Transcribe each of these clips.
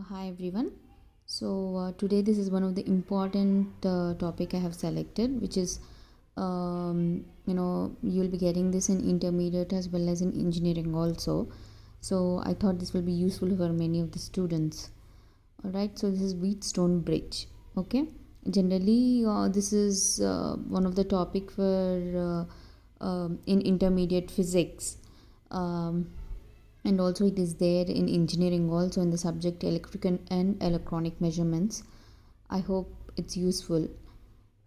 Hi everyone. Today this is one of the important topic I have selected, which is you'll be getting this in intermediate as well as in engineering also. So I thought this will be useful for many of the students. All right. So this is Wheatstone Bridge. Okay. Generally, this is one of the topic for in intermediate physics. Um, and also it is there in engineering also in the subject electrical and electronic measurements. I hope it's useful.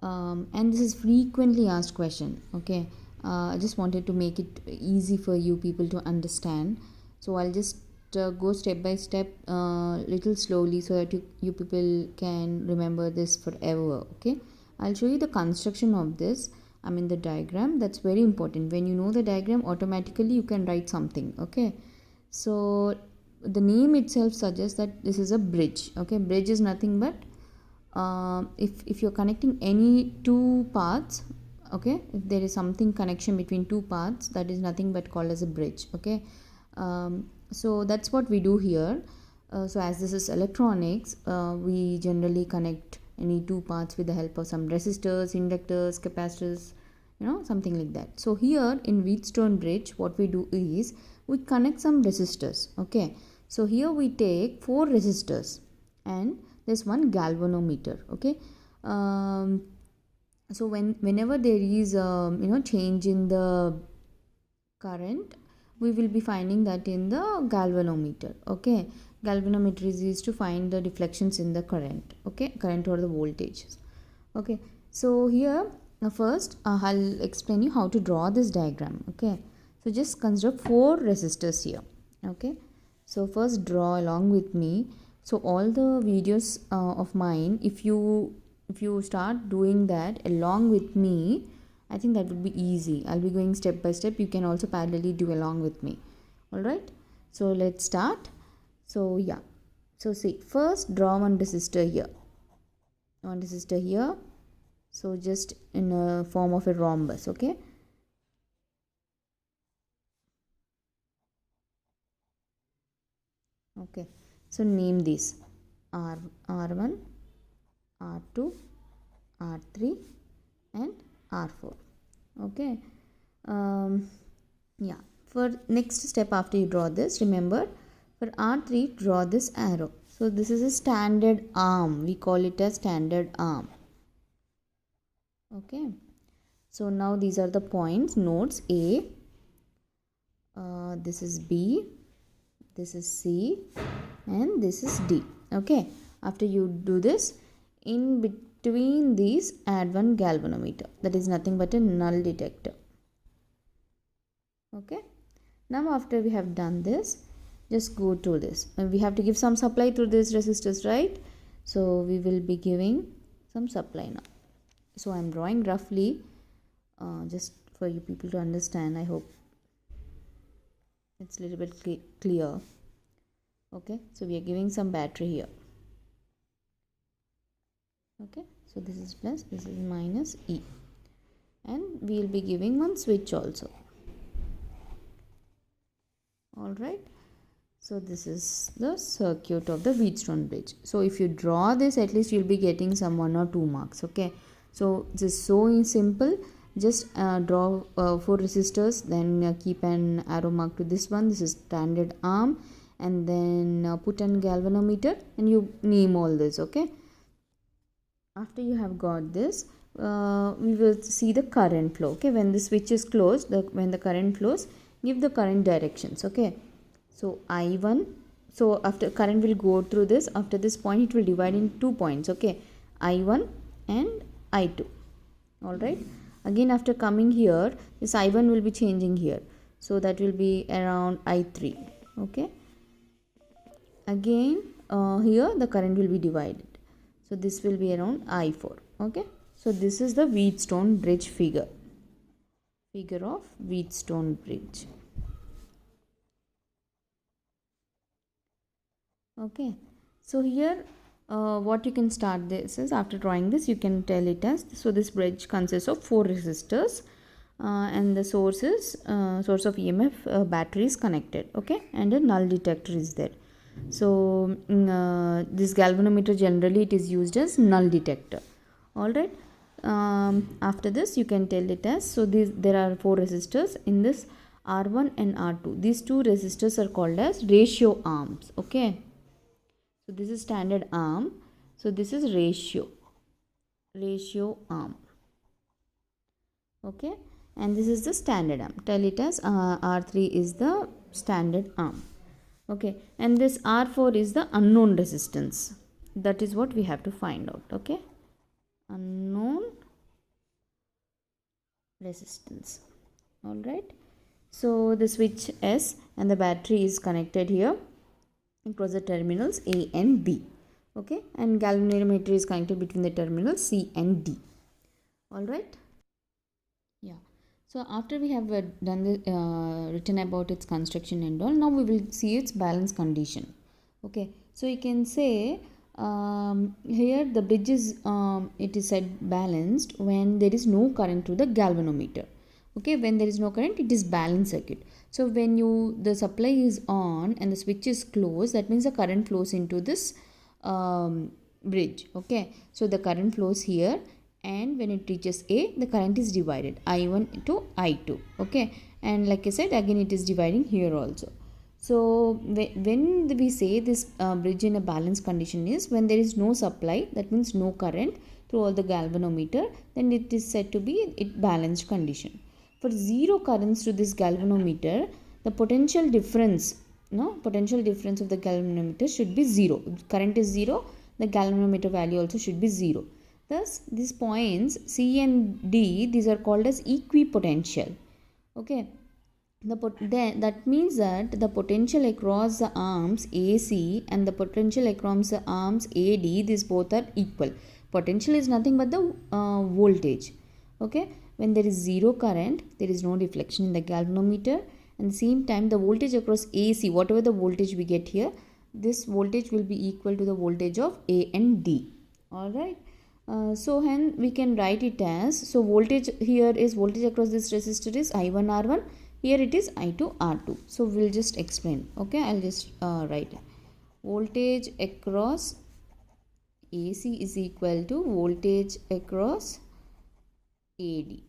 And this is frequently asked question. Okay. I just wanted to make it easy for you people to understand, so I'll just go step by step, little slowly, so that you people can remember this forever. Okay. I'll show you the construction of this. I mean the diagram. That's very important. When you know the diagram, automatically you can write something. Okay. So the name itself suggests that this is a bridge. Okay. Bridge is nothing but if you're connecting any two paths. Okay. If there is something connection between two paths, that is nothing but called as a bridge. Okay. So that's what we do here. So as this is electronics, we generally connect any two paths with the help of some resistors, inductors, capacitors, something like that. So here in Wheatstone bridge, what we do is we connect some resistors. Okay. So here we take 4 resistors and there's one galvanometer. Okay. So whenever there is change in the current, we will be finding that in the galvanometer. Okay. Galvanometer is used to find the deflections in the current. Okay. Current or the voltage. Okay. So here first I'll explain you how to draw this diagram. Okay. So just consider 4 resistors here. Okay. So first draw along with me. So all the videos of mine, if you start doing that along with me, I think that would be easy. I'll be going step by step. You can also parallelly do along with me. All right. So let's start. So yeah. So see, first draw one resistor here. One resistor here. So just in a form of a rhombus. Okay. Okay. So name these R1, R2, R3 and R4. Okay. Yeah. For next step after you draw this, remember for R3 draw this arrow. So this is a standard arm. We call it a standard arm. Okay. So now these are the points, nodes A. This is B. This is C. And this is D. Okay. After you do this, in between these add one galvanometer. That is nothing but a null detector. Okay. Now after we have done this, just go to this. And we have to give some supply to this resistors, right? So we will be giving some supply now. So I am drawing roughly just for you people to understand. I hope it's a little bit clear. Okay. So we are giving some battery here. Okay. So this is plus, this is minus E. And we will be giving one switch also. Alright. So this is the circuit of the Wheatstone bridge. So if you draw this, at least you'll be getting some 1 or 2 marks. Okay. So this is so simple. Just draw 4 resistors, then keep an arrow mark to this one. This is standard arm. And then put an galvanometer and you name all this. Okay. After you have got this, we will see the current flow. Okay. When the switch is closed, when the current flows, give the current directions. Okay. So I1, so after current will go through this, after this point it will divide in 2 points. Okay. I1 and I2. Alright. Again after coming here, this I1 will be changing here. So that will be around I3. Okay. Again here the current will be divided. So this will be around I4. Okay. So this is the Wheatstone bridge figure. Figure of Wheatstone bridge. Okay. So here what you can start this is, after drawing this you can tell it as, so this bridge consists of 4 resistors and the source of EMF battery is connected. Okay. And a null detector is there. So this galvanometer generally it is used as null detector. All right. After this you can tell it as, so there are four resistors in this R1 and R2. These two resistors are called as ratio arms. Okay. So this is standard arm. So this is ratio arm. Okay, and this is the standard arm. Tell it as R3 is the standard arm. Okay, and this R4 is the unknown resistance. That is what we have to find out. Okay, unknown resistance. All right. So the switch S and the battery is connected here across the terminals A and B. Okay, and galvanometer is connected between the terminals C and D. All right. Yeah. So after we have done the written about its construction and all, now we will see its balance condition. Okay. So you can say here the bridge is it is said balanced when there is no current to the galvanometer. Okay. When there is no current, it is balanced circuit. So when the supply is on and the switch is closed, that means the current flows into this bridge. Okay. So the current flows here, and when it reaches A, the current is divided I1 to I2. Okay, and like I said, again it is dividing here also. So when we say this bridge in a balanced condition is when there is no supply, that means no current through all the galvanometer, then it is said to be it balanced condition. For zero currents to this galvanometer, the potential difference of the galvanometer should be zero. If current is zero, the galvanometer value also should be zero. Thus, these points C and D, these are called as equipotential. Okay. That means that the potential across the arms AC and the potential across the arms AD, these both are equal. Potential is nothing but the voltage. Okay. When there is zero current, there is no deflection in the galvanometer. At the same time, the voltage across AC, whatever the voltage we get here, this voltage will be equal to the voltage of A and D. Alright. So hence we can write it as, so voltage here is voltage across this resistor is I1 R1, here it is I2 R2. So we'll just explain. Okay, I'll just write it. Voltage across AC is equal to voltage across AD.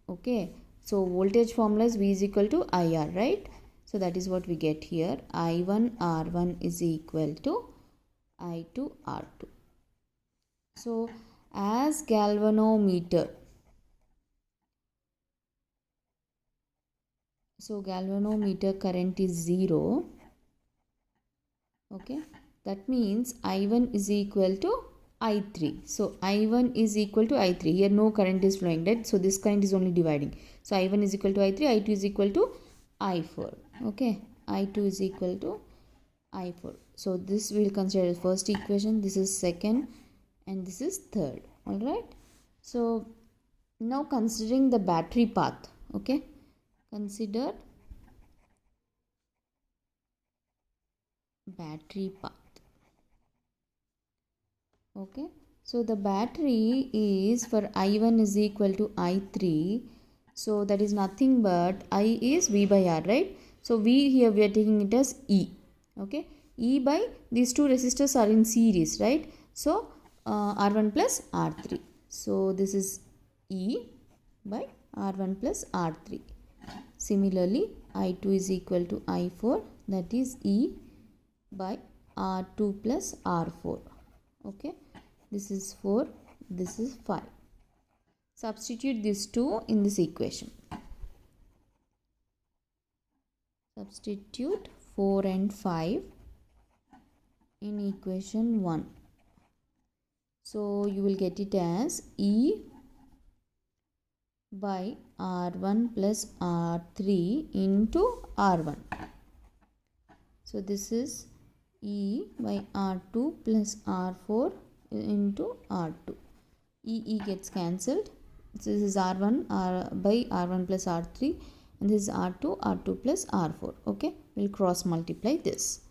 Okay, so voltage formula is V is equal to IR, right? So that is what we get here. I1 R1 is equal to I2 R2. So as galvanometer, so galvanometer current is 0. Okay, that means I1 is equal to I3. So I1 is equal to I3. Here no current is flowing, right? So this current is only dividing. So I1 is equal to I3, I2 is equal to I4. Okay, I2 is equal to I4. So this we will consider as first equation. This is second and this is third. All right. So now considering the battery path. Okay, consider battery path. Okay, so the battery is for I1 is equal to I3. So that is nothing but I is V by R, right? So V here we are taking it as E. Okay, E by these two resistors are in series, right? So R1 plus R3. So this is E by R1 plus R3. Similarly, I2 is equal to I4, that is E by R2 plus R4. Okay, this is 4, this is 5. Substitute these two in this equation. Substitute 4 and 5 in equation 1. So you will get it as E by R1 plus R3 into R1. So this is E by R2 plus R4 into R2. E gets cancelled. This is R1 by R1 plus R3, and this is R2 plus R4. Okay, we'll cross multiply this.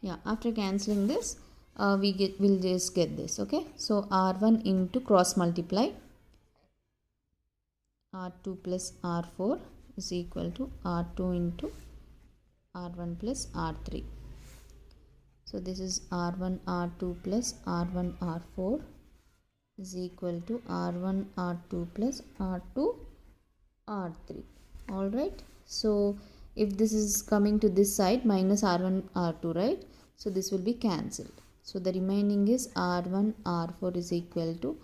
Yeah, after cancelling this, we'll just get this. Okay, so R1 into cross multiply R2 plus R4 is equal to R2 into R1 plus R3. So this is R1 R2 plus R1 R4 is equal to R1 R2 plus R2 R3. Alright, so if this is coming to this side, minus R1 R2, right? So this will be cancelled. So the remaining is R1 R4 is equal to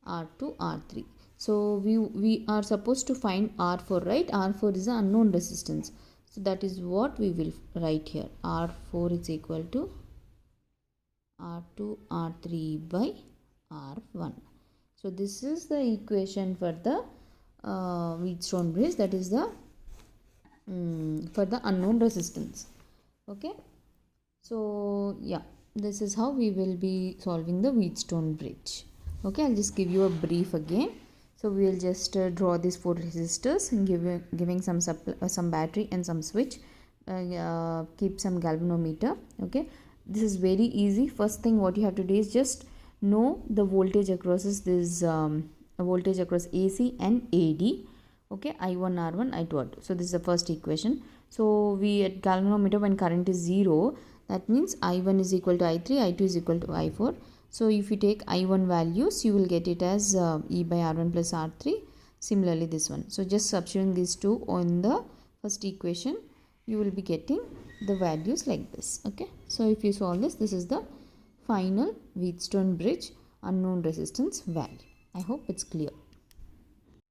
R2 R3. So we are supposed to find R4, right? R4 is the unknown resistance. So that is what we will write here. R4 is equal to R2 R3 by R1. So this is the equation for the Wheatstone bridge, that is the for the unknown resistance. Okay, so yeah, this is how we will be solving the Wheatstone bridge. Okay, I'll just give you a brief again. So we will just draw these 4 resistors and giving some battery and some switch, keep some galvanometer. Okay, this is very easy. First thing what you have to do is just know the voltage across this voltage across AC and AD. Okay, I1 R1 I2 R2. So this is the first equation. So we at galvanometer, when current is 0, that means I1 is equal to I3, I2 is equal to I4. So if you take I1 values, you will get it as E by R1 plus R3. Similarly this one. So just substituting these two on the first equation, you will be getting the values like this. Okay, so if you solve this, this is the final Wheatstone bridge unknown resistance value. I hope it's clear.